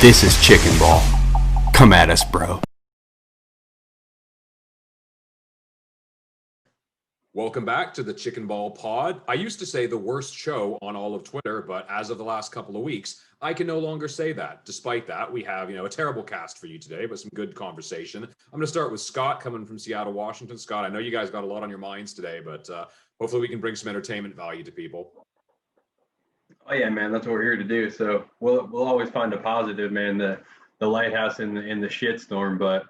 This is Chicken Ball. Come at us, bro. Welcome back to the Chicken Ball Pod. I used to say the worst show on all of Twitter, but as of the last couple of weeks, I can no longer say that. Despite that, we have, a terrible cast for you today, but some good conversation. I'm going to start with Scott coming from Seattle, Washington. Scott, I know you guys got a lot on your minds today, but hopefully we can bring some entertainment value to people. Oh yeah, man, that's what we're here to do. So we'll always find a positive, man. The lighthouse in the shitstorm, but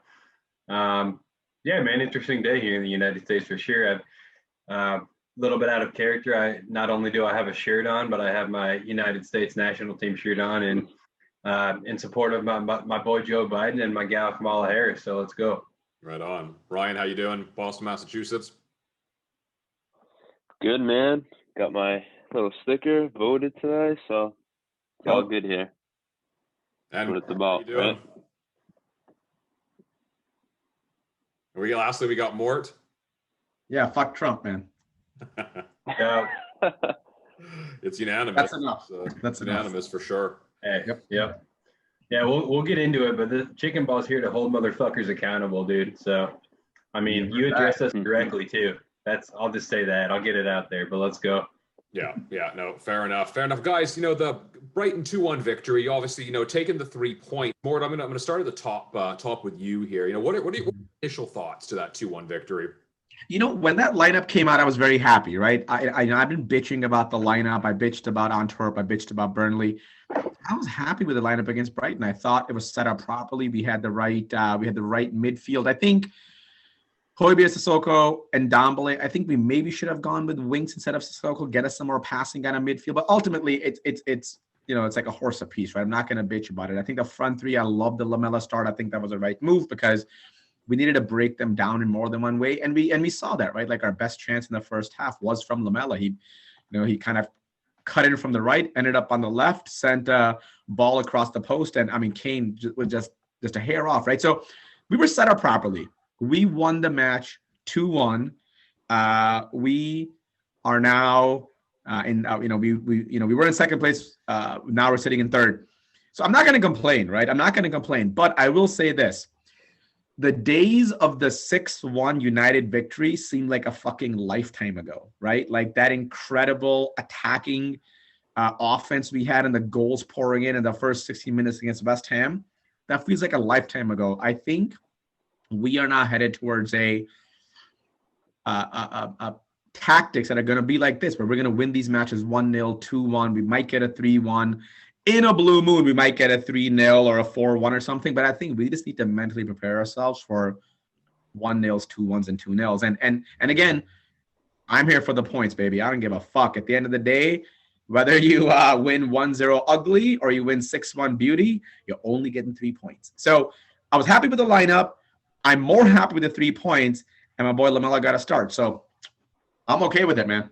yeah, man, interesting day here in the United States for sure. A little bit out of character. I not only do I have a shirt on, but I have my United States national team shirt on, and in support of my boy Joe Biden and my gal Kamala Harris. So let's go. Right on. Ryan, how you doing? Boston, Massachusetts. Good, man. Got my little sticker, voted today, so it's all good here. And what it's about, right? Lastly, we got Mort. Yeah, fuck Trump, man. Yeah. It's unanimous. That's enough. That's unanimous for sure. Hey, yep. Yeah, we'll get into it, but the Chicken Ball's here to hold motherfuckers accountable, dude. So, I mean, you address us directly too. I'll just say that. I'll get it out there, but let's go. Yeah, no, fair enough. Guys, the Brighton 2-1 victory, obviously, taking the 3 points. Mort, I'm gonna start at the top with you here. What are your initial thoughts to that 2-1 victory? When that lineup came out, I was very happy, right? I've been bitching about the lineup. I bitched about Antwerp. I bitched about Burnley. I was happy with the lineup against Brighton. I thought it was set up properly. We had the right midfield. I think Højbjerg, Sissoko, and Dombele. I think we maybe should have gone with Winks instead of Sissoko, get us some more passing kind of midfield. But ultimately, it's like a horse apiece, right? I'm not going to bitch about it. I think the front three, I love the Lamela start. I think that was the right move because we needed to break them down in more than one way, and we saw that, right? Like our best chance in the first half was from Lamela. He kind of cut in from the right, ended up on the left, sent a ball across the post, and I mean Kane was just a hair off, right? So we were set up properly. We won the match 2-1. We are now we were in second place. Now we're sitting in third. So I'm not going to complain, right? I'm not going to complain, but I will say this. The days of the 6-1 United victory seemed like a fucking lifetime ago, right? Like that incredible attacking offense we had and the goals pouring in the first 16 minutes against West Ham. That feels like a lifetime ago. I think we are now headed towards a tactics that are going to be like this, where we're going to win these matches 1-0, 2-1. We might get a 3-1. In a blue moon, we might get a 3-0 or a 4-1 or something. But I think we just need to mentally prepare ourselves for 1-0s, 2-1s, and 2-0s. And again, I'm here for the points, baby. I don't give a fuck. At the end of the day, whether you win 1-0 ugly or you win 6-1 beauty, you're only getting 3 points. So I was happy with the lineup. I'm more happy with the 3 points, and my boy Lamela got a start. So I'm okay with it, man.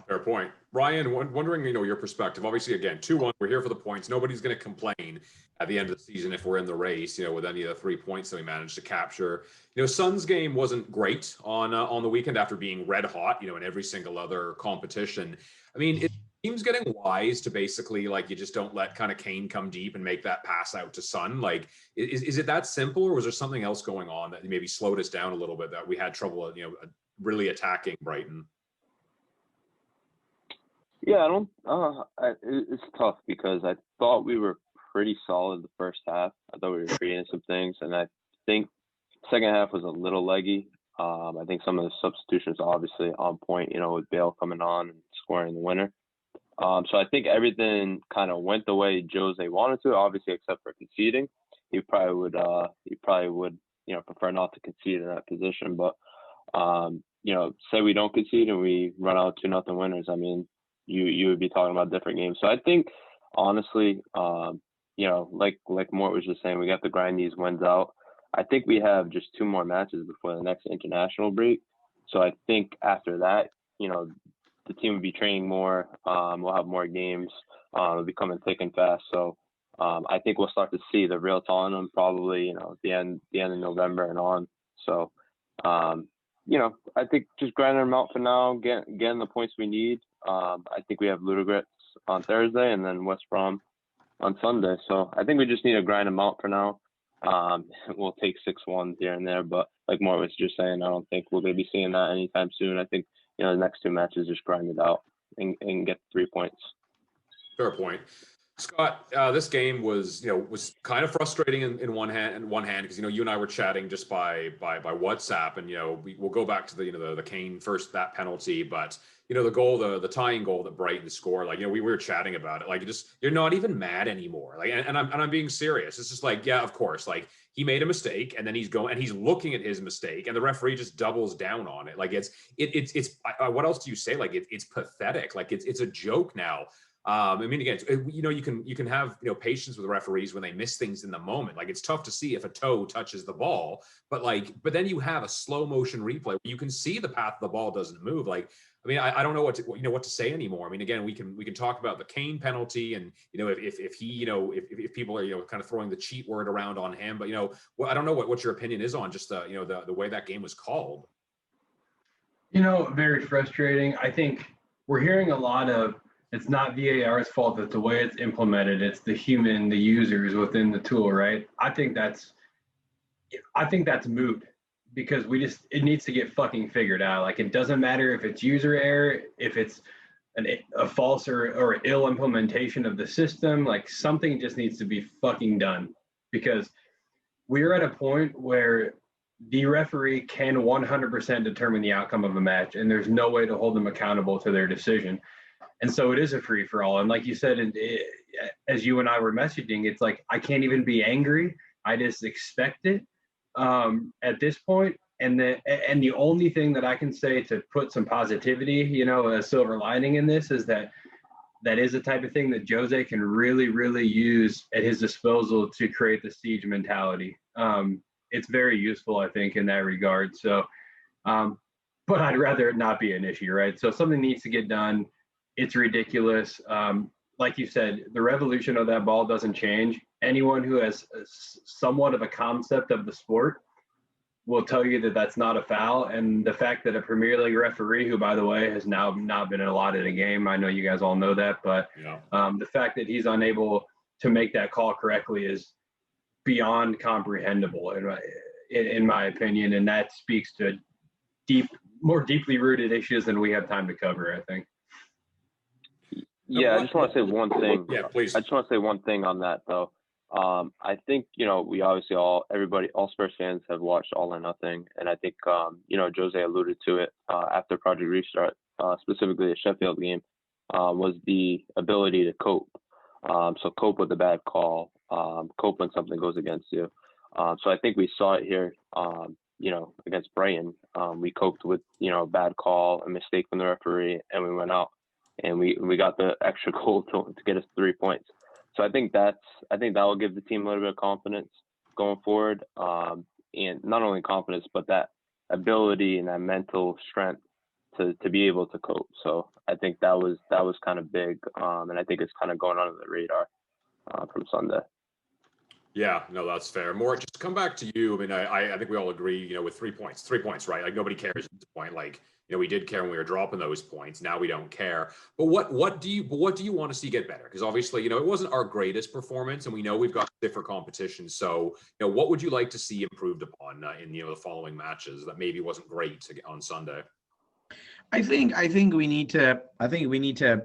Fair point. Ryan, wondering, your perspective. Obviously, again, 2-1, we're here for the points. Nobody's going to complain at the end of the season if we're in the race, with any of the 3 points that we managed to capture. Sun's game wasn't great on the weekend after being red hot, in every single other competition. I mean, it seems getting wise to basically, you just don't let kind of Kane come deep and make that pass out to Son. Is it that simple, or was there something else going on that maybe slowed us down a little bit, that we had trouble, really attacking Brighton? Yeah, it's tough because I thought we were pretty solid the first half. I thought we were creating some things, and I think second half was a little leggy. I think some of the substitutions are obviously on point, with Bale coming on and scoring the winner. So I think everything kind of went the way Jose wanted to, obviously except for conceding. He probably would prefer not to concede in that position. But say we don't concede and we run out 2-0 winners. I mean, you would be talking about different games. So I think honestly, like Mort was just saying, we got to grind these wins out. I think we have just 2 more matches before the next international break. So I think after that, the team will be training more. We'll have more games. It'll be coming thick and fast. So I think we'll start to see the real Tottenham probably, the end of November and on. So, I think just grinding them out for now, getting the points we need. I think we have Ludogorets on Thursday and then West Brom on Sunday. So I think we just need to grind them out for now. We'll take 6-1 here and there, but like Mort was just saying, I don't think we're going to be seeing that anytime soon. I think, the next 2 matches just grind it out and get 3 points. Fair point. Scott, this game was kind of frustrating in one hand because you and I were chatting just by WhatsApp, and we'll go back to the Kane first, that penalty, but the goal, the tying goal that Brighton scored, we were chatting about it, you're not even mad anymore, and I'm being serious. It's just yeah, of course, he made a mistake, and then he's looking at his mistake, and the referee just doubles down on it. It's what else do you say? It's pathetic. It's a joke now. I mean, again, you can have patience with referees when they miss things in the moment. It's tough to see if a toe touches the ball, but then you have a slow motion replay where you can see the path the ball doesn't move. I don't know what to say anymore. I mean, again, we can talk about the Kane penalty, and if people are kind of throwing the cheat word around on him, but I don't know what your opinion is on just the way that game was called. Very frustrating. I think we're hearing a lot of, it's not VAR's fault, that the way it's implemented, it's the users within the tool, right? I think that's moot, because it needs to get fucking figured out. It doesn't matter if it's user error, if it's a false or ill implementation of the system, something just needs to be fucking done, because we're at a point where the referee can 100% determine the outcome of a match, and there's no way to hold them accountable to their decision. And so it is a free for all. And like you said, as you and I were messaging, it's I can't even be angry. I just expect it at this point. And the only thing that I can say to put some positivity, a silver lining in this, is that is the type of thing that Jose can really, really use at his disposal to create the siege mentality. It's very useful, I think, in that regard. So, but I'd rather it not be an issue, right? So something needs to get done. It's ridiculous. Like you said, the revolution of that ball doesn't change. Anyone who has somewhat of a concept of the sport will tell you that that's not a foul. And the fact that a Premier League referee, who, by the way, has now not been allotted a game, I know you guys all know that, but the fact that he's unable to make that call correctly is beyond comprehensible, in my opinion. And that speaks to more deeply rooted issues than we have time to cover, I think. Yeah, I just want to say one thing. Yeah, please. I just want to say one thing on that, though. I think, we obviously all Spurs fans have watched All or Nothing. And I think, Jose alluded to it after Project Restart, specifically the Sheffield game, was the ability to cope. So cope with a bad call, cope when something goes against you. So I think we saw it here, against Brighton. We coped with, a bad call, a mistake from the referee, and we went out. And we got the extra goal to get us 3 points. So I think that will give the team a little bit of confidence going forward, and not only confidence, but that ability and that mental strength to be able to cope. So I think that was kind of big, and I think it's kind of going under the radar from Sunday. Yeah, no, that's fair. Mort, just to come back to you. I mean, I think we all agree, with 3 points, right? Nobody cares at this point. We did care when we were dropping those points. Now we don't care. But what do you want to see get better? Because obviously, it wasn't our greatest performance, and we know we've got different competition. So, what would you like to see improved upon in the following matches that maybe wasn't great on Sunday? I think we need to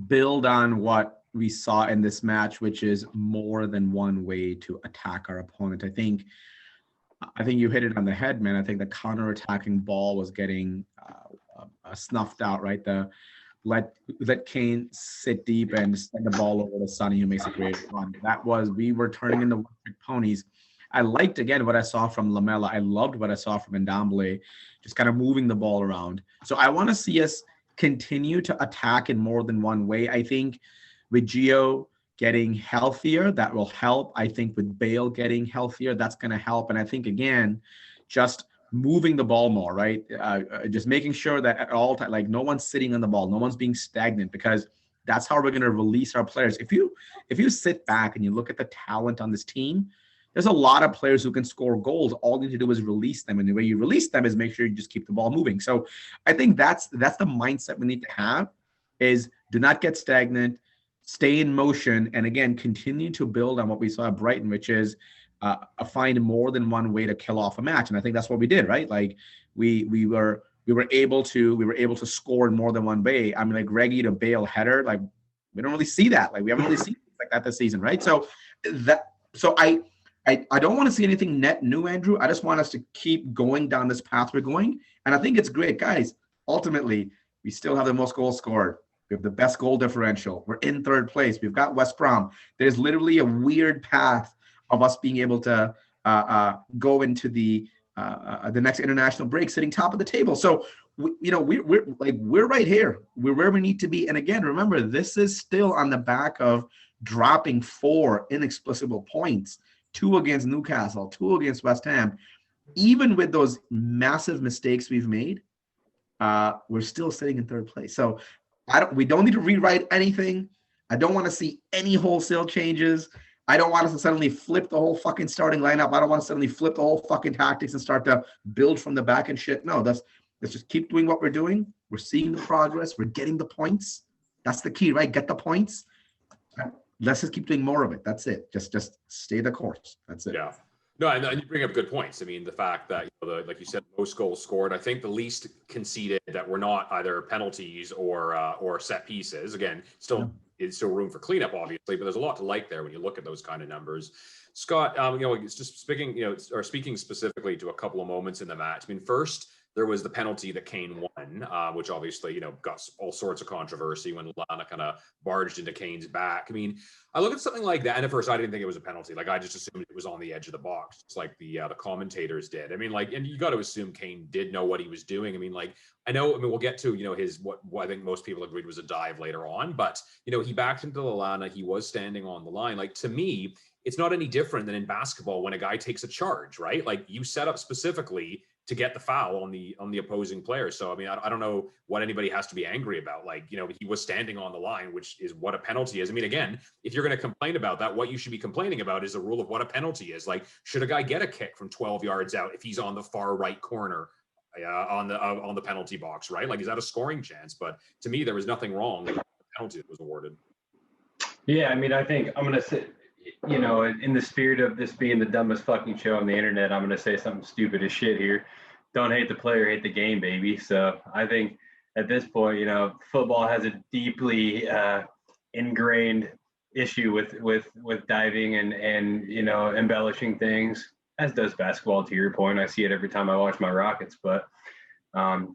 build on what we saw in this match, which is more than one way to attack our opponent. I think you hit it on the head, man. I think the counter-attacking ball was getting snuffed out, right? Let Kane sit deep and send the ball over to Sonny, who makes a great run. We were turning into one-trick ponies. I liked, again, what I saw from Lamela. I loved what I saw from Ndombele, just kind of moving the ball around. So I want to see us continue to attack in more than one way. I think with Gio getting healthier, that will help. I think with Bale getting healthier, that's going to help. And I think, again, just moving the ball more, right? Just making sure that at all times, no one's sitting on the ball, no one's being stagnant, because that's how we're going to release our players. If you sit back and you look at the talent on this team, there's a lot of players who can score goals. All you need to do is release them. And the way you release them is make sure you just keep the ball moving. So I think that's the mindset we need to have, is do not get stagnant. stay in motion, and again, continue to build on what we saw at Brighton, which is find more than one way to kill off a match. And I think that's what we did, right? Like we were able to score in more than one way. I mean, like Reggie to Bale header, like we don't really see that. Like we haven't really seen things like that this season, right? So I don't want to see anything net new, Andrew. I just want us to keep going down this path we're going. And I think it's great, guys. Ultimately, we still have the most goals scored. We have the best goal differential. We're in third place. We've got West Brom. There's literally a weird path of us being able to go into the next international break sitting top of the table. So, we're right here. We're where we need to be. And again, remember, this is still on the back of dropping 4 inexplicable points, 2 against Newcastle, 2 against West Ham. Even with those massive mistakes we've made, we're still sitting in third place. So we don't need to rewrite anything. I don't want to see any wholesale changes. I don't want us to suddenly flip the whole fucking starting lineup. I don't want to suddenly flip the whole fucking tactics and start to build from the back and shit. No, let's just keep doing what we're doing. We're seeing the progress. We're getting the points. That's the key, right? Get the points. Let's just keep doing more of it. That's it. Just stay the course. That's it. Yeah. No, and you bring up good points. I mean, the fact that, like you said, most goals scored. I think the least conceded that were not either penalties or set pieces. Again, it's still room for cleanup, obviously, but there's a lot to like there when you look at those kind of numbers. Scott, it's just speaking specifically to a couple of moments in the match. I mean, first, there was the penalty that Kane won, which obviously, got all sorts of controversy when Lana kind of barged into Kane's back. I mean, I look at something like that, and at first I didn't think it was a penalty. Like, I just assumed it was on the edge of the box, just like the commentators did. I mean, and you got to assume Kane did know what he was doing. I mean, we'll get to, his what I think most people agreed was a dive later on, but, he backed into Lallana. He was standing on the line. Like, to me, it's not any different than in basketball when a guy takes a charge, right? Like, you set up specifically to get the foul on the opposing player. So, I mean, I don't know what anybody has to be angry about. Like, he was standing on the line, which is what a penalty is. I mean, again, if you're going to complain about that, what you should be complaining about is the rule of what a penalty is. Like, should a guy get a kick from 12 yards out if he's on the far right corner on the penalty box, right? Like, is that a scoring chance? But to me, there was nothing wrong with the penalty that was awarded. Yeah, I mean, I think I'm going to say, in the spirit of this being the dumbest fucking show on the internet, I'm going to say something stupid as shit here. Don't hate the player, hate the game, baby. So I think at this point, football has a deeply ingrained issue with diving and embellishing things, as does basketball, to your point. I see it every time I watch my Rockets, but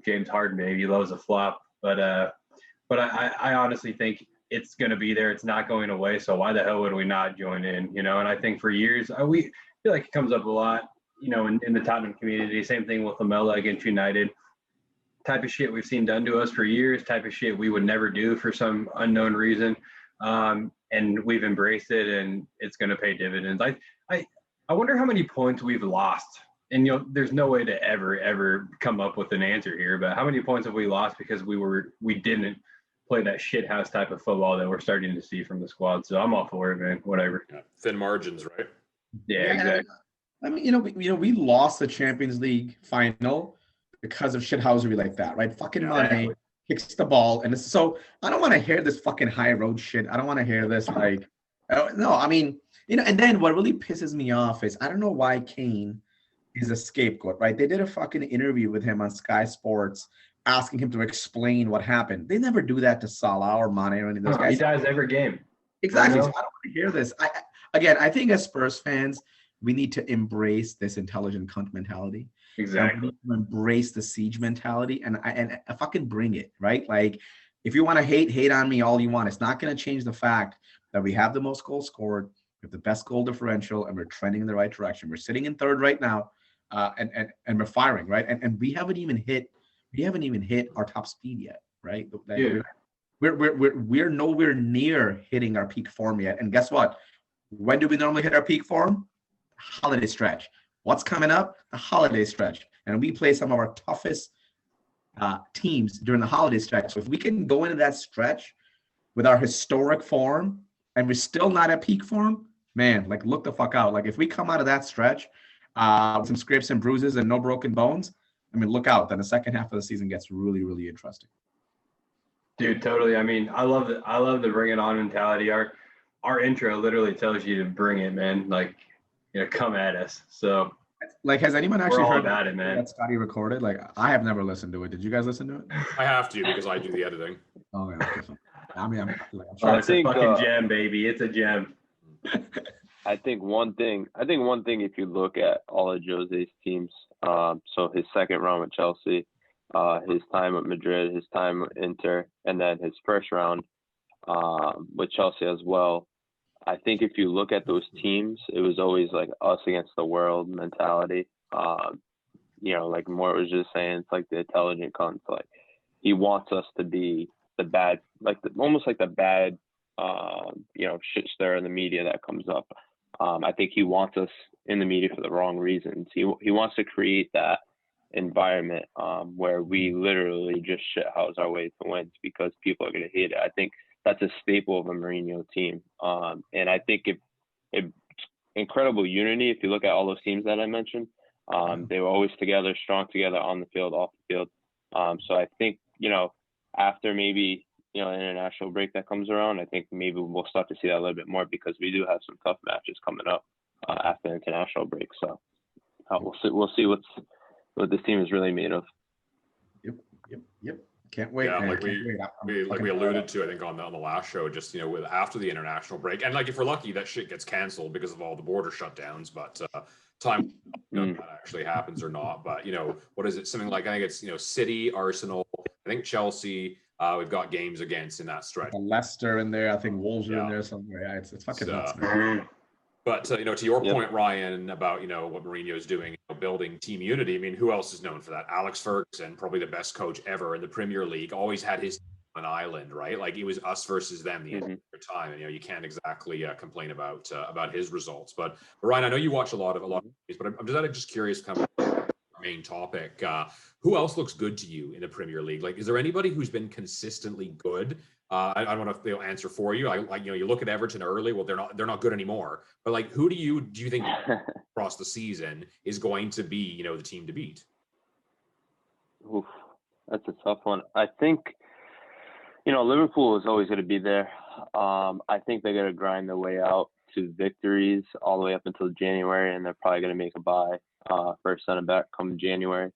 James Harden, baby, loves a flop. But I honestly think it's going to be there. It's not going away. So why the hell would we not join in? And I think for years, we feel like it comes up a lot, in the Tottenham community. Same thing with Lamela against United. Type of shit we've seen done to us for years. Type of shit we would never do for some unknown reason. And we've embraced it, and it's going to pay dividends. I wonder how many points we've lost. And there's no way to ever come up with an answer here. But how many points have we lost because we didn't play that shithouse type of football that we're starting to see from the squad? So I'm all for it, man. Whatever. Yeah. Thin margins, right? Yeah, exactly. I mean, we lost the Champions League final because of shithousery like that, right? Fucking money kicks the ball, and so I don't want to hear this fucking high road shit. I don't want to hear this no. I mean, and then what really pisses me off is I don't know why Kane is a scapegoat, right? They did a fucking interview with him on Sky Sports, asking him to explain what happened. They never do that to Salah or Mane or any of those guys. He dies every game. Exactly. So I don't want to hear this. I think as Spurs fans, we need to embrace this intelligent cunt mentality. Exactly. We need to embrace the siege mentality and fucking bring it, right? Like, if you want to hate on me all you want. It's not going to change the fact that we have the most goals scored, we have the best goal differential, and we're trending in the right direction. We're sitting in third right now, and we're firing, right? And we haven't even hit our top speed yet, right? Yeah. We're nowhere near hitting our peak form yet. And guess what? When do we normally hit our peak form? Holiday stretch. What's coming up? The holiday stretch. And we play some of our toughest teams during the holiday stretch. So if we can go into that stretch with our historic form and we're still not at peak form, man, like, look the fuck out. Like, if we come out of that stretch with some scrapes and bruises and no broken bones, I mean, look out. Then the second half of the season gets really, really interesting. Dude, totally. I mean, I love the bring it on mentality. Our intro literally tells you to bring it, man. Like, come at us. So Like, has anyone we're actually all heard about it, man. that Scotty recorded? Like, I have never listened to it. Did you guys listen to it? I have to because I do the editing. Oh, yeah. Okay, fine. I mean, I'm Oh, trying it's to. a fucking gem, baby. It's a gem. I think one thing, if you look at all of Jose's teams, so his second round with Chelsea, his time with Madrid, his time with Inter, and then his first round with Chelsea as well. I think if you look at those teams, it was always like us against the world mentality. Like Mort was just saying, it's like the intelligent cunts. Like he wants us to be the bad, almost like the bad, shit stir in the media that comes up. I think he wants us in the media for the wrong reasons. He wants to create that environment where we literally just shithouse our way to wins because people are going to hate it. I think that's a staple of a Mourinho team. And I think if incredible unity, if you look at all those teams that I mentioned, they were always together, strong together on the field, off the field. So I think, after maybe, an international break that comes around, I think maybe we'll start to see that a little bit more because we do have some tough matches coming up after the international break. So we'll see what this team is really made of. Yep. Can't wait. Yeah, man. like we alluded to, I think on the last show, just with after the international break, and like if we're lucky, that shit gets canceled because of all the border shutdowns. But time that actually happens or not. But what is it? Something like I think it's City, Arsenal, I think Chelsea. We've got games against in that stretch. Leicester in there. I think Wolves are in there somewhere. Yeah, it's fucking nuts, man. But to your point, Ryan, about what Mourinho is doing, building team unity. I mean, who else is known for that? Alex Ferguson, probably the best coach ever in the Premier League, always had his team on an island, right? Like it was us versus them the entire time, and you can't exactly complain about his results. But Ryan, I know you watch a lot of these, but I'm just curious, kind of our main topic. Who else looks good to you in the Premier League? Like, is there anybody who's been consistently good? I don't know if they'll answer for you. You look at Everton early. Well, they're not good anymore. But like, who do you think across the season is going to be the team to beat? Oof, that's a tough one. I think Liverpool is always going to be there. I think they're going to grind their way out to victories all the way up until January, and they're probably going to make a buy for a center back come January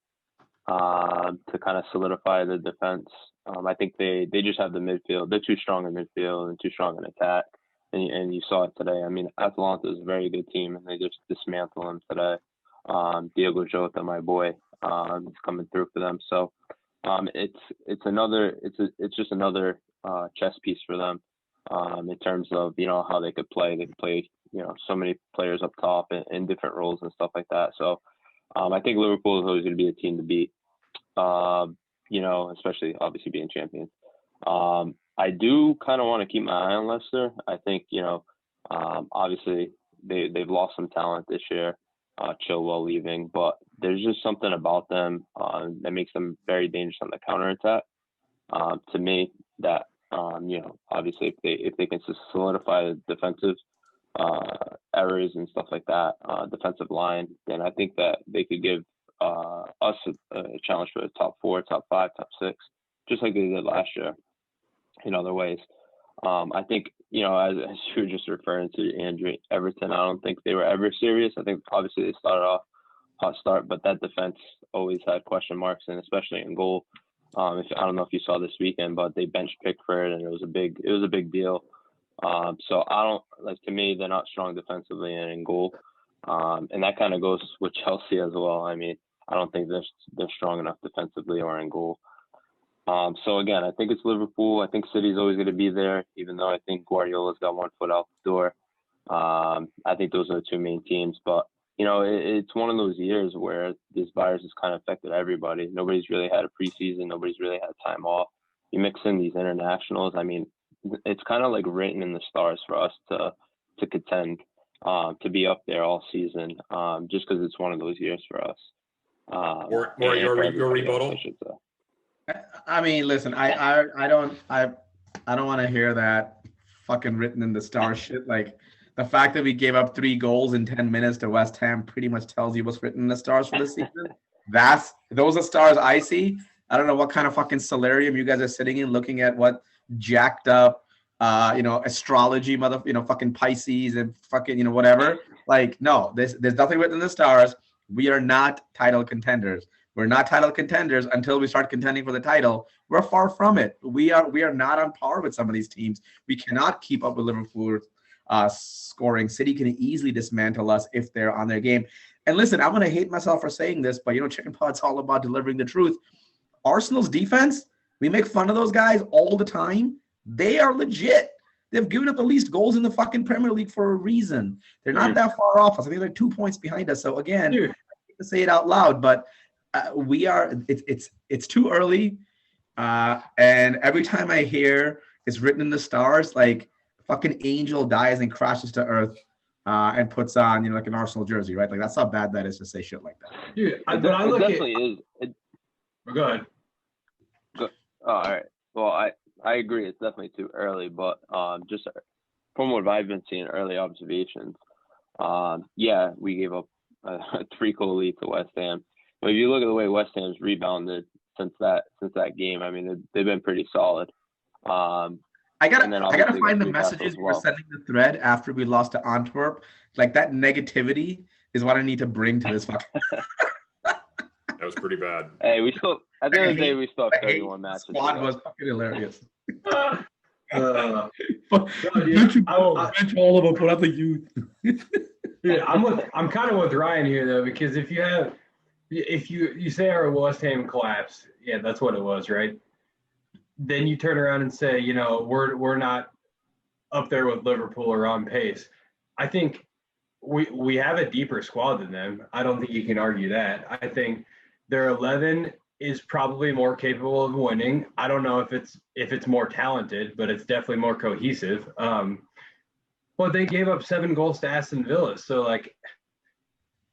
to kind of solidify the defense. I think they just have the midfield. They're too strong in midfield and too strong in attack. And you saw it today. I mean, Atalanta is a very good team, and they just dismantled them today. Diego Jota, my boy, is coming through for them. So it's just another chess piece for them in terms of how they could play. They could play so many players up top in different roles and stuff like that. So I think Liverpool is always going to be a team to beat. Especially obviously being champions. I do kind of want to keep my eye on Leicester. I think, obviously they've lost some talent this year, Chilwell leaving, but there's just something about them that makes them very dangerous on the counterattack. To me, that, obviously if they can solidify the defensive errors and stuff like that, defensive line, then I think that they could give us a challenge for the top 4, top 5, top 6, just like they did last year in other ways. I think, as you were just referring to, Andrew, Everton, I don't think they were ever serious. I think obviously they started off hot start, but that defense always had question marks, and especially in goal. I don't know if you saw this weekend, but they benched Pickford, and it was a big deal. So to me, they're not strong defensively and in goal. And that kind of goes with Chelsea as well. I mean, I don't think they're strong enough defensively or in goal. So again, I think it's Liverpool. I think City's always going to be there, even though I think Guardiola's got one foot out the door. I think those are the two main teams. But, it's one of those years where this virus has kind of affected everybody. Nobody's really had a preseason. Nobody's really had time off. You mix in these internationals. I mean, it's kind of like written in the stars for us to contend, to be up there all season, just because it's one of those years for us. Or your rebuttal? I should say. I mean, listen, I don't want to hear that fucking written in the stars shit. Like the fact that we gave up 3 goals in 10 minutes to West Ham pretty much tells you what's written in the stars for this season. Those are stars I see. I don't know what kind of fucking solarium you guys are sitting in, looking at what jacked up, astrology, fucking Pisces and fucking, whatever. Like, no, there's nothing written in the stars. We are not title contenders. We're not title contenders until we start contending for the title. We're far from it. We are not on par with some of these teams. We cannot keep up with Liverpool scoring. City can easily dismantle us if they're on their game. And listen, I'm going to hate myself for saying this, but, Chicken Pod's all about delivering the truth. Arsenal's defense, we make fun of those guys all the time. They are legit. They've given up the least goals in the fucking Premier League for a reason. They're not that far off us. I think they're 2 points behind us. So again, I hate to say it out loud, but we are. It's too early. And every time I hear it's written in the stars, like fucking angel dies and crashes to earth and puts on, like an Arsenal jersey, right? Like that's how bad that is to say shit like that. Dude, It definitely is. Go ahead. All right. Well, I agree. It's definitely too early, but just from what I've been seeing, early observations, we gave up a 3-goal lead to West Ham. But if you look at the way West Ham's rebounded since that game, I mean, they've been pretty solid. I gotta find the messages we were sending the thread after we lost to Antwerp. Like that negativity is what I need to bring to this fucking. That was pretty bad. Hey, at the end of the day, we still have 31 matches. Squad was fucking hilarious. Bench all of them, put out the youth. Yeah, I'm kind of with Ryan here though, because if you say our West Ham collapse, yeah, that's what it was, right? Then you turn around and say, we're not up there with Liverpool or on pace. I think we have a deeper squad than them. I don't think you can argue that. I think their 11 is probably more capable of winning. I don't know if it's more talented, but it's definitely more cohesive. But they gave up 7 goals to Aston Villa. So, like,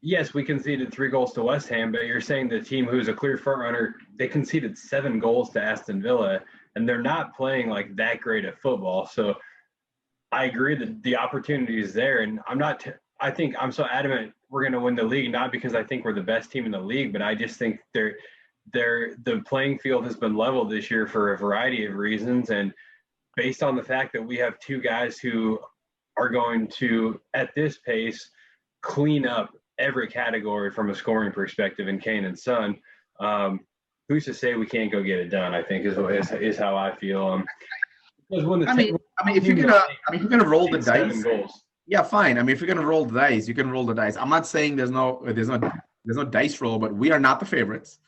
yes, we conceded 3 goals to West Ham, but you're saying the team who's a clear front runner, they conceded 7 goals to Aston Villa, and they're not playing like that great at football. So I agree that the opportunity is there, and I think I'm so adamant we're going to win the league, not because I think we're the best team in the league, but I just think the playing field has been leveled this year for a variety of reasons. And based on the fact that we have 2 guys who are going to, at this pace, clean up every category from a scoring perspective in Kane and Son, who's to say we can't go get it done, I think is how I feel. Because if you're gonna roll the dice, yeah, fine. I mean, if you're gonna roll the dice, you can roll the dice. I'm not saying there's no dice roll, but we are not the favorites.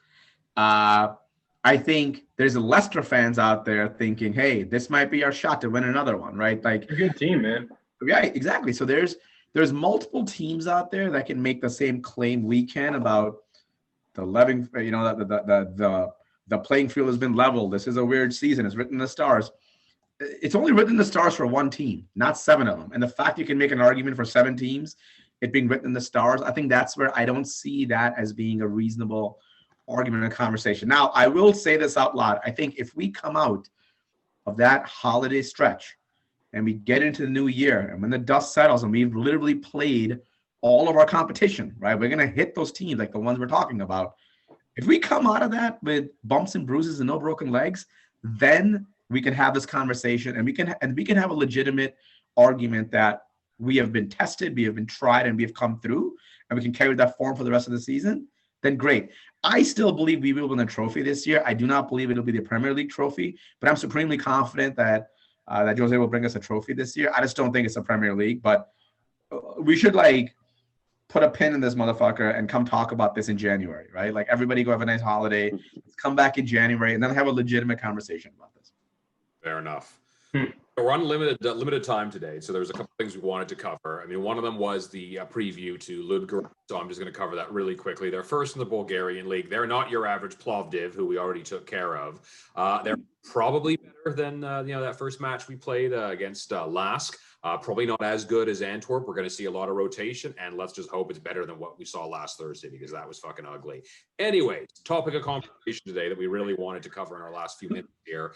I think there's Leicester fans out there thinking, hey, this might be our shot to win another one, right? Like, a good team, man. Yeah, exactly. So there's multiple teams out there that can make the same claim we can about the 11. The playing field has been leveled. This is a weird season. It's written in the stars. It's only written in the stars for one team, not 7 of them. And the fact you can make an argument for 7 teams, it being written in the stars, I think that's where I don't see that as being a reasonable argument and conversation. Now, I will say this out loud. I think if we come out of that holiday stretch and we get into the new year, and when the dust settles and we've literally played all of our competition, right, we're going to hit those teams like the ones we're talking about. If we come out of that with bumps and bruises and no broken legs, then we can have this conversation, and we can have a legitimate argument that we have been tested, we have been tried, and we have come through, and we can carry that form for the rest of the season. Then great. I still believe we will win a trophy this year. I do not believe it'll be the Premier League trophy, but I'm supremely confident that Jose will bring us a trophy this year. I just don't think it's a Premier League, but we should put a pin in this motherfucker and come talk about this in January, right? Like everybody go have a nice holiday, let's come back in January and then have a legitimate conversation about this. Fair enough. We're on limited time today, so there's a couple things we wanted to cover. I mean, one of them was the preview to Ludogorets, so I'm just going to cover that really quickly. They're first in the Bulgarian league. They're not your average Plovdiv, who we already took care of. They're probably better than that first match we played against Lask. Probably not as good as Antwerp. We're going to see a lot of rotation, and let's just hope it's better than what we saw last Thursday, because that was fucking ugly. Anyways, topic of conversation today that we really wanted to cover in our last few minutes here.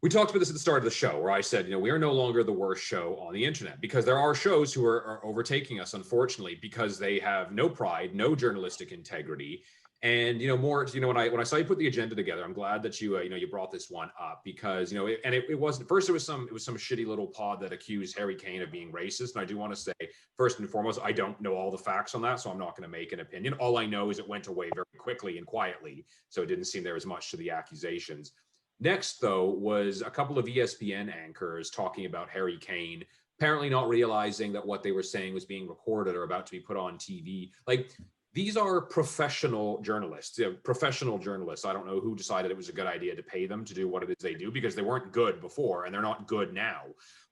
We talked about this at the start of the show, where I said, we are no longer the worst show on the internet, because there are shows who are overtaking us, unfortunately, because they have no pride, no journalistic integrity, And Mort, when I saw you put the agenda together, I'm glad that you brought this one up because it wasn't first. It was some shitty little pod that accused Harry Kane of being racist, and I do want to say first and foremost, I don't know all the facts on that, so I'm not going to make an opinion. All I know is it went away very quickly and quietly, so it didn't seem there was much to the accusations. Next, though, was a couple of ESPN anchors talking about Harry Kane, apparently not realizing that what they were saying was being recorded or about to be put on TV. Like, these are professional journalists, professional journalists. I don't know who decided it was a good idea to pay them to do what it is they do because they weren't good before and they're not good now.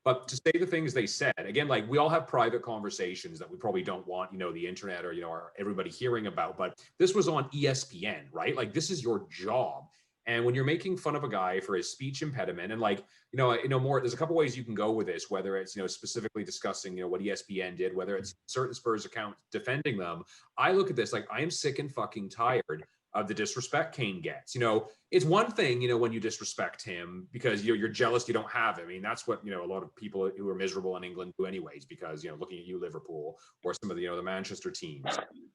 But to say the things they said, again, like we all have private conversations that we probably don't want, the internet or, everybody hearing about. But this was on ESPN, right? Like this is your job. And when you're making fun of a guy for his speech impediment, and more, there's a couple ways you can go with this, whether it's, specifically discussing, what ESPN did, whether it's certain Spurs account defending them. I look at this like I am sick and fucking tired of the disrespect Kane gets. It's one thing, when you disrespect him because you're jealous you don't have him. I mean, that's what, a lot of people who are miserable in England do anyways, because, looking at you, Liverpool, or some of the, the Manchester teams.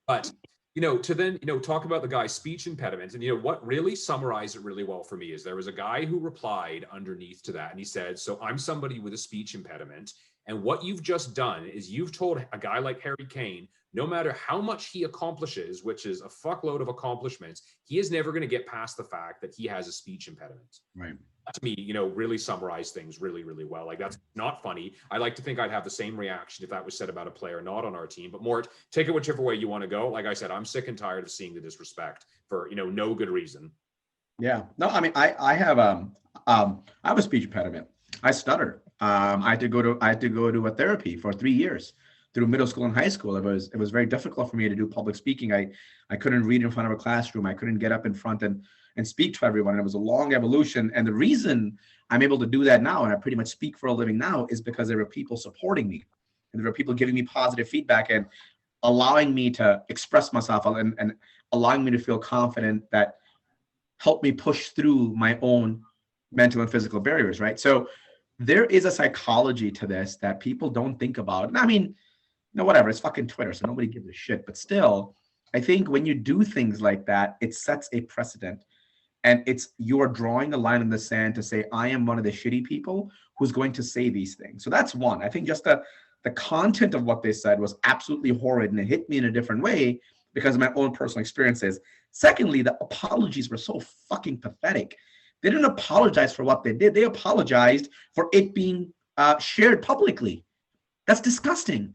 But to then, talk about the guy's speech impediment. And, what really summarized it really well for me is there was a guy who replied underneath to that. And he said, so I'm somebody with a speech impediment. And what you've just done is you've told a guy like Harry Kane, no matter how much he accomplishes, which is a fuckload of accomplishments, he is never going to get past the fact that he has a speech impediment. Right. That, to me, really summarized things really, really well. Like, that's not funny. I like to think I'd have the same reaction if that was said about a player not on our team. But Mort, take it whichever way you want to go. Like I said, I'm sick and tired of seeing the disrespect for, no good reason. Yeah. No, I mean, I have a speech impediment. I stutter. I had to go to a therapy for 3 years through middle school and high school. It was very difficult for me to do public speaking. I couldn't read in front of a classroom. I couldn't get up in front and speak to everyone. It was a long evolution. And the reason I'm able to do that now, and I pretty much speak for a living now, is because there were people supporting me. And there were people giving me positive feedback and allowing me to express myself and allowing me to feel confident that helped me push through my own mental and physical barriers, right? So there is a psychology to this that people don't think about. And I mean, whatever, it's fucking Twitter, so nobody gives a shit. But still, I think when you do things like that, it sets a precedent. And you are drawing a line in the sand to say, I am one of the shitty people who's going to say these things. So that's one. I think just the content of what they said was absolutely horrid, and it hit me in a different way because of my own personal experiences. Secondly, the apologies were so fucking pathetic. They didn't apologize for what they did. They apologized for it being shared publicly. That's disgusting.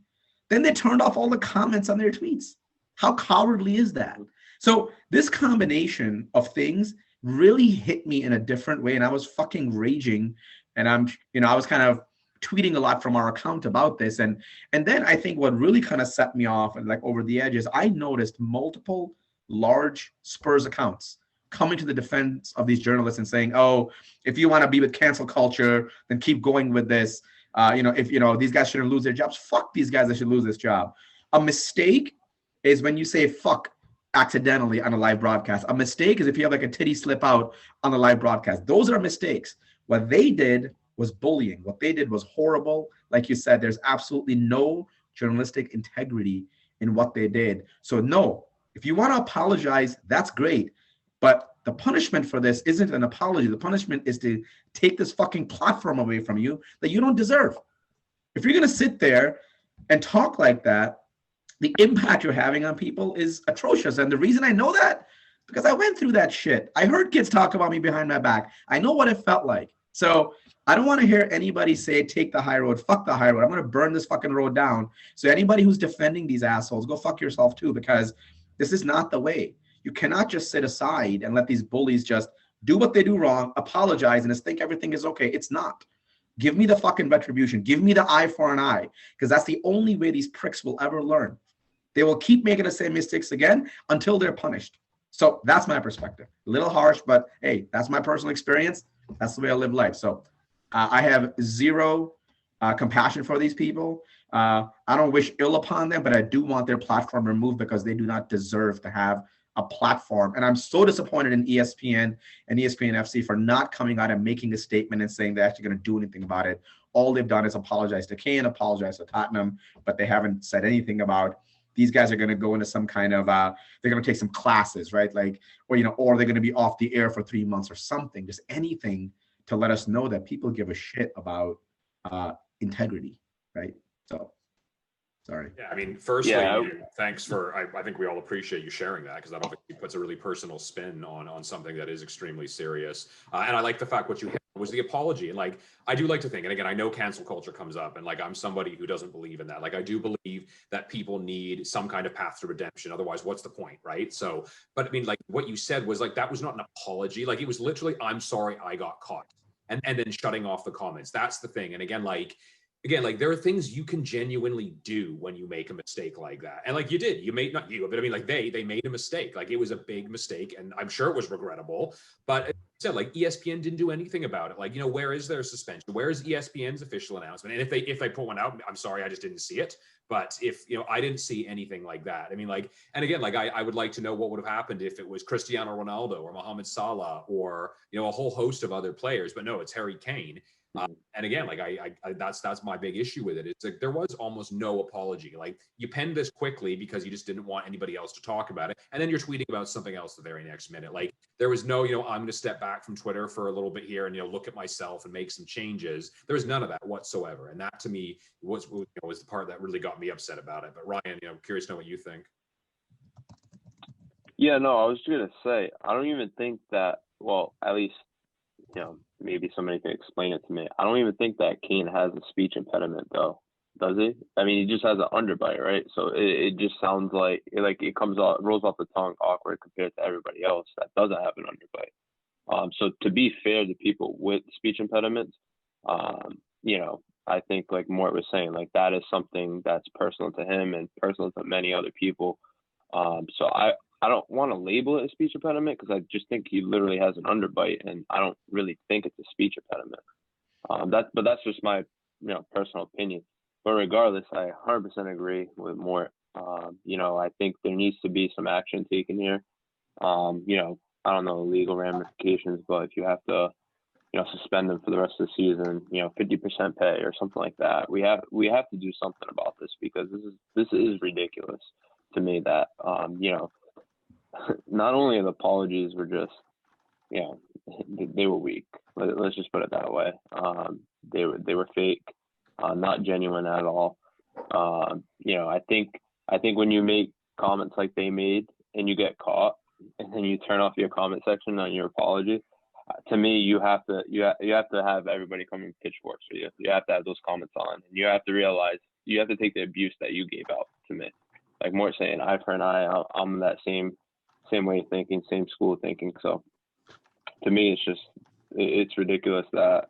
Then they turned off all the comments on their tweets. How cowardly is that? So this combination of things really hit me in a different way, and I was fucking raging, and I was kind of tweeting a lot from our account about this, and then I think what really kind of set me off and like over the edge is I noticed multiple large Spurs accounts coming to the defense of these journalists and saying, oh, if you want to be with cancel culture, then keep going with this. If these guys shouldn't lose their jobs, fuck these guys that should lose this job. A mistake is when you say fuck accidentally on a live broadcast. A mistake is if you have like a titty slip out on the live broadcast. Those are mistakes. What they did was bullying. What they did was horrible. Like you said, there's absolutely no journalistic integrity in what they did. So no, if you want to apologize, that's great. But the punishment for this isn't an apology. The punishment is to take this fucking platform away from you that you don't deserve. If you're going to sit there and talk like that, the impact you're having on people is atrocious. And the reason I know that, because I went through that shit. I heard kids talk about me behind my back. I know what it felt like. So I don't want to hear anybody say, take the high road, fuck the high road. I'm going to burn this fucking road down. So anybody who's defending these assholes, go fuck yourself too, because this is not the way. You cannot just sit aside and let these bullies just do what they do wrong, apologize, and just think everything is okay. It's not. Give me the fucking retribution. Give me the eye for an eye, because that's the only way these pricks will ever learn. They will keep making the same mistakes again until they're punished. So that's my perspective. A little harsh, but hey, that's my personal experience. That's the way I live life. So I have zero compassion for these people. I don't wish ill upon them, but I do want their platform removed because they do not deserve to have a platform. And I'm so disappointed in ESPN and ESPN FC for not coming out and making a statement and saying they're actually going to do anything about it. All they've done is apologize to Kane, apologize to Tottenham, but they haven't said anything about these guys are going to go into some kind of they're going to take some classes, right? Like, or or they're going to be off the air for 3 months or something. Just anything to let us know that people give a shit about integrity, right? So. Sorry. Yeah, I mean, firstly, thanks for. I think we all appreciate you sharing that, because that obviously puts a really personal spin on something that is extremely serious. And I like the fact what you hit was the apology. And like, I do like to think, and again, I know cancel culture comes up, and like, I'm somebody who doesn't believe in that. Like, I do believe that people need some kind of path to redemption. Otherwise, what's the point, right? So, but I mean, like, what you said was like, that was not an apology. Like, it was literally, I'm sorry I got caught, and then shutting off the comments. That's the thing. And again, like, there are things you can genuinely do when you make a mistake like that. And like, you did, you made, not you, but I mean, like, they made a mistake. Like, it was a big mistake, and I'm sure it was regrettable, but it said, like, ESPN didn't do anything about it. Like, where is their suspension? Where is ESPN's official announcement? And if they put one out, I'm sorry, I just didn't see it. But if, I didn't see anything like that. I mean, like, and again, like, I would like to know what would have happened if it was Cristiano Ronaldo or Mohamed Salah or, a whole host of other players, but no, it's Harry Kane. And again, like, I that's my big issue with it. It's like, there was almost no apology. Like, you penned this quickly because you just didn't want anybody else to talk about it, and then you're tweeting about something else the very next minute. Like, there was no, I'm going to step back from Twitter for a little bit here and look at myself and make some changes. There was none of that whatsoever, and that to me was was the part that really got me upset about it. But Ryan, curious to know what you think. Yeah, no, I was just gonna say, I don't even think that. Well, at least, maybe somebody can explain it to me. I don't even think that Kane has a speech impediment, though. Does he? I mean, he just has an underbite, right? So it just sounds like it comes off, rolls off the tongue awkward compared to everybody else that doesn't have an underbite. So to be fair to people with speech impediments, I think, like Mort was saying, like, that is something that's personal to him and personal to many other people. So I don't want to label it a speech impediment, because I just think he literally has an underbite, and I don't really think it's a speech impediment. But that's just my personal opinion. But regardless, I 100% agree with Mort. I think there needs to be some action taken here. I don't know legal ramifications, but if you have to suspend them for the rest of the season, 50% pay or something like that, we have to do something about this, because this is ridiculous to me that not only the apologies were just, they were weak. Let's just put it that way. They were fake, not genuine at all. I think when you make comments like they made and you get caught, and then you turn off your comment section on your apology, to me, you have to have everybody come in pitchforks for you. You have to have those comments on, and you have to realize you have to take the abuse that you gave out to me. Like Mort saying, eye for an eye. I'm that same way of thinking, same school of thinking. So to me, it's ridiculous that,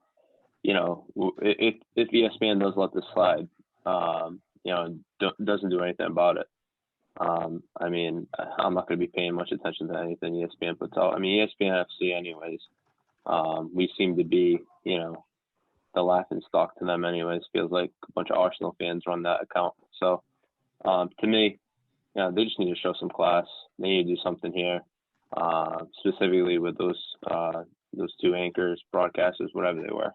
if ESPN does let this slide, and doesn't do anything about it. I mean, I'm not going to be paying much attention to anything ESPN puts out. I mean, ESPN FC anyways. We seem to be, the laughing stock to them anyways. Feels like a bunch of Arsenal fans run that account. So to me, they just need to show some class. They need to do something here, specifically with those two anchors, broadcasters, whatever they were.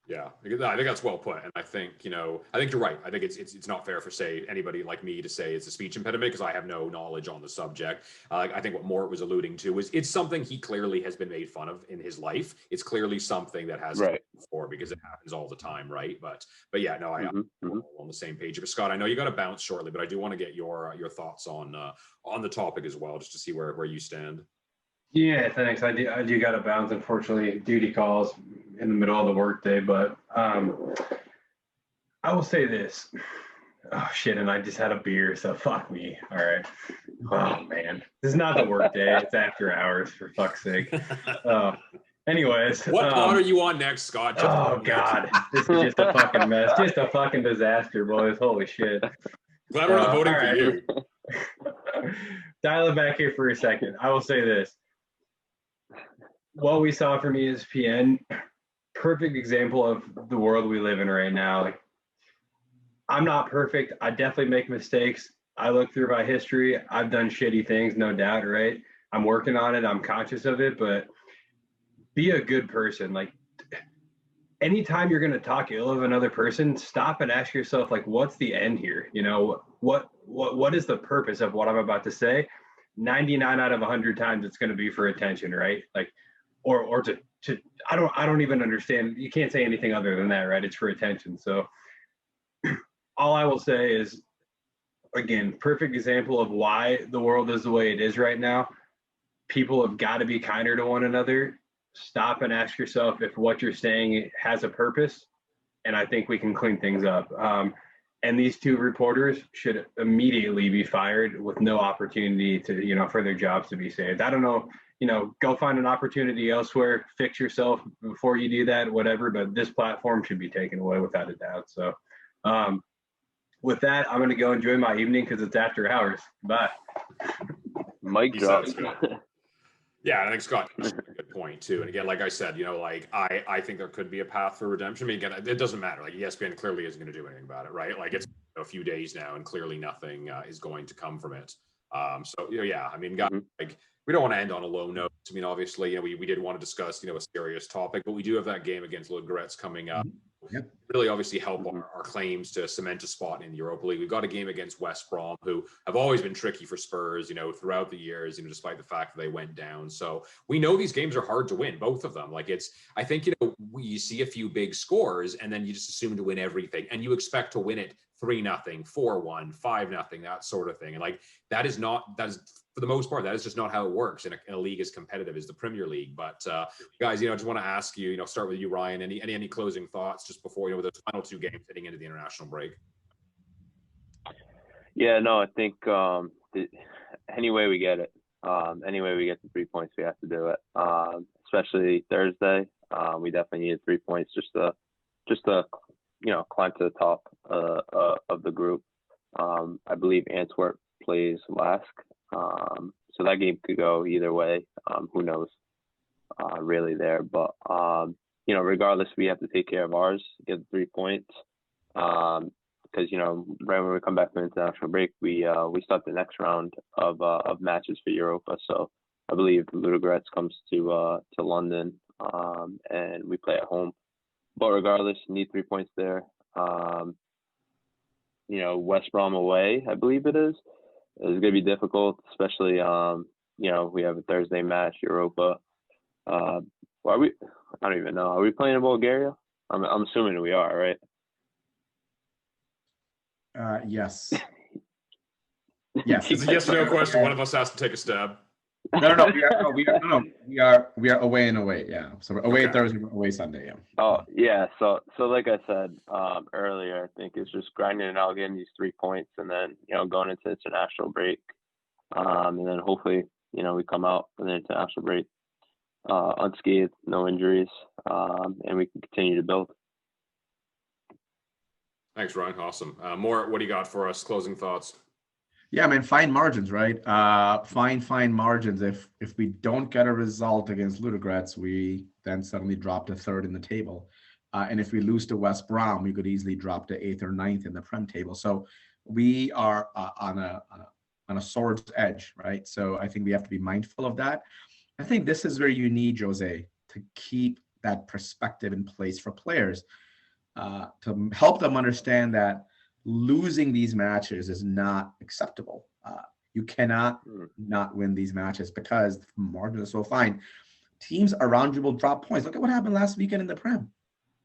Yeah, I think that's well put, and I think I think you're right. I think it's not fair for anybody like me to say it's a speech impediment, because I have no knowledge on the subject. I think what Mort was alluding to is it's something he clearly has been made fun of in his life. It's clearly something that has happened before, because it happens all the time, right? But yeah, no, I'm on the same page. But Scott, I know you got to bounce shortly, but I do want to get your thoughts on the topic as well, just to see where you stand. Yeah, thanks. I do got to bounce. Unfortunately, duty calls in the middle of the workday, but I will say this. Oh shit! And I just had a beer, so fuck me. All right. Oh man, this is not the workday. It's after hours. For fuck's sake. Anyways, what pod are you on next, Scott? Oh god, this is just a fucking mess. Just a fucking disaster, boys. Holy shit. Glad we're not voting for you. Dial it back here for a second. I will say this. What we saw from ESPN, perfect example of the world we live in right now. Like, I'm not perfect. I definitely make mistakes. I look through my history. I've done shitty things, no doubt, right? I'm working on it. I'm conscious of it, but be a good person. Like, anytime you're going to talk ill of another person, stop and ask yourself, like, what's the end here? You know, what is the purpose of what I'm about to say? 99 out of 100 times it's going to be for attention, right? Like, or to I don't even understand. You can't say anything other than that, right? It's for attention. So all I will say is, again, perfect example of why the world is the way it is right now. People have got to be kinder to one another. Stop and ask yourself if what you're saying has a purpose, and I think we can clean things up. And these two reporters should immediately be fired with no opportunity to, you know, for their jobs to be saved. I don't know, you know, go find an opportunity elsewhere, fix yourself before you do that, whatever. But this platform should be taken away without a doubt. So, with that, I'm going to go enjoy my evening because it's after hours. Bye. Mic drop. Yeah, I think Scott makes a good point too. And again, like I said, you know, like I think there could be a path for redemption. I mean, again, it doesn't matter. Like ESPN clearly isn't going to do anything about it, right? Like it's a few days now, and clearly nothing is going to come from it. So you know, yeah, I mean, like we don't want to end on a low note. I mean, obviously, you know, we did want to discuss, you know, a serious topic, but we do have that game against Ludogorets coming up. Yep. Really obviously help our claims to cement a spot in the Europa League. We've got a game against West Brom, who have always been tricky for Spurs, you know, throughout the years, you know, despite the fact that they went down. So we know these games are hard to win, both of them. Like I think, you know, you see a few big scores and then you just assume to win everything and you expect to win it 3-0, 4-1, 5-0, that sort of thing. And like, that is for the most part, that is just not how it works in a league as competitive as the Premier League. But guys, you know, I just want to ask you, you know, start with you, Ryan, any closing thoughts just before, you know, with those final two games heading into the international break? Yeah, no, I think any way we get it, any way we get the 3 points, we have to do it. Especially Thursday, we definitely needed 3 points just to you know, climb to the top of the group. I believe Antwerp plays Lask, so that game could go either way. Who knows, really there. But you know, regardless, we have to take care of ours, get the 3 points. Because you know, right when we come back from international break, we start the next round of matches for Europa. So I believe Ludogorets comes to London, and we play at home. But regardless, need 3 points there. You know, West Brom away, I believe it is going to be difficult, especially you know, we have a Thursday match, Europa. Are we? I don't even know. Are we playing in Bulgaria? I'm assuming we are, right? Yes. Yes. It's a yes or no question. One of us has to take a stab. No. We are away and away. Yeah. So we're away Thursday, away Sunday. Yeah. Oh yeah. So like I said earlier, I think it's just grinding it out, getting these 3 points, and then, you know, going into international break, and then hopefully, you know, we come out from the international break unscathed, no injuries, and we can continue to build. Thanks, Ryan. Awesome. Mort, what do you got for us? Closing thoughts. Yeah, man, fine margins, right? Fine margins. If we don't get a result against Ludogorets, we then suddenly drop to third in the table. And if we lose to West Brom, we could easily drop to 8th or 9th in the Prem table. So we are on a sword's edge, right? So I think we have to be mindful of that. I think this is where you need, Jose, to keep that perspective in place for players, to help them understand that losing these matches is not acceptable. You cannot not win these matches because the margins are so fine. Teams around you will drop points. Look at what happened last weekend in the Prem.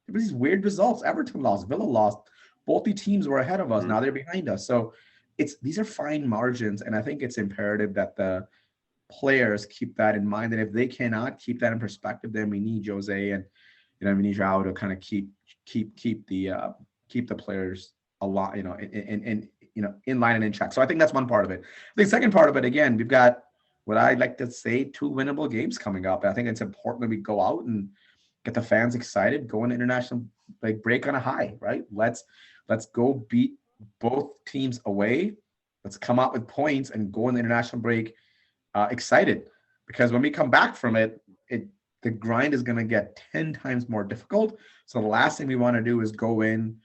There were these weird results. Everton lost, Villa lost. Both the teams were ahead of us. Now they're behind us. So these are fine margins, and I think it's imperative that the players keep that in mind. And if they cannot keep that in perspective, then we need Jose and, you know, we need Joao to kind of keep the players a lot, you know, in line and in check. So I think that's one part of it. The second part of it, again, we've got what I like to say 2 winnable games coming up. I think it's important that we go out and get the fans excited, go into international break on a high, right? Let's go beat both teams away. Let's come out with points and go in the international break excited, because when we come back from it, the grind is going to get 10 times more difficult. So the last thing we want to do is go in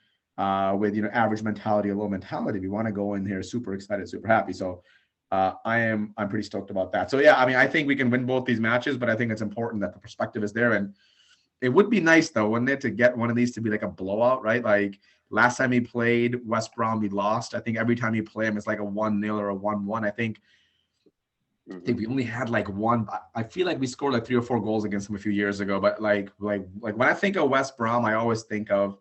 with, you know, average mentality or low mentality. We want to go in here super excited, super happy. So I'm pretty stoked about that. So yeah, I mean, I think we can win both these matches, but I think it's important that the perspective is there. And It would be nice though, wouldn't it, to get one of these to be like a blowout, right? Like last time he played West Brom, we lost. I think every time you play him, it's like a 1-0 or a 1-1. I think we only had like one. I feel like we scored like 3 or 4 goals against them a few years ago. But like when I think of West Brom, I always think of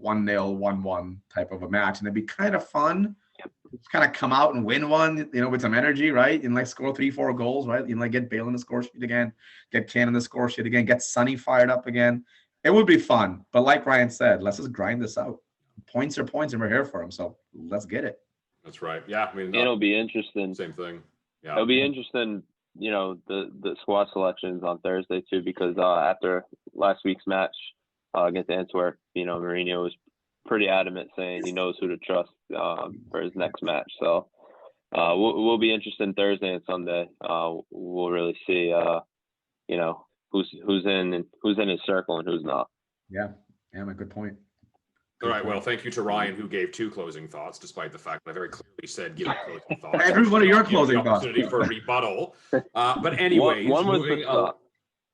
1-0, 1-1 type of a match, and it'd be kind of fun. Kind of come out and win one, with some energy, right? And like score 3, 4 goals, right? Like get Bale in the score sheet again, get Kane in the score sheet again, get Sonny fired up again. It would be fun. But like Ryan said, let's just grind this out. Points are points, and we're here for them. So let's get it. That's right. Yeah, I mean, it'll be interesting. Same thing. Yeah, it'll be interesting. The squad selections on Thursday too, because after last week's match against Antwerp, Mourinho was pretty adamant saying he knows who to trust for his next match. So we'll be interested Thursday and Sunday. We'll really see, who's in his circle and who's not. Yeah, a good point. All right. Well, thank you to Ryan, who gave 2 closing thoughts, despite the fact that I very clearly said give closing thoughts. Every one of your closing thoughts. Opportunity for a rebuttal. But anyways, one was moving on.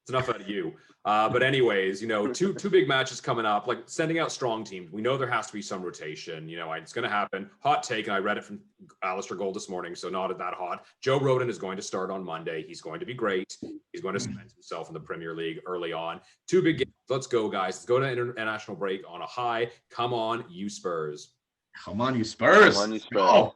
It's enough out of you. But anyways, two big matches coming up, like sending out strong teams. We know there has to be some rotation. It's going to happen. Hot take, and I read it from Alistair Gold this morning, so not that hot. Joe Rodon is going to start on Monday. He's going to be great. He's going to cement himself in the Premier League early on. 2 big games. Let's go, guys. Let's go to international break on a high. Come on, you Spurs. Come on, you Spurs. Come on, you Spurs. Oh.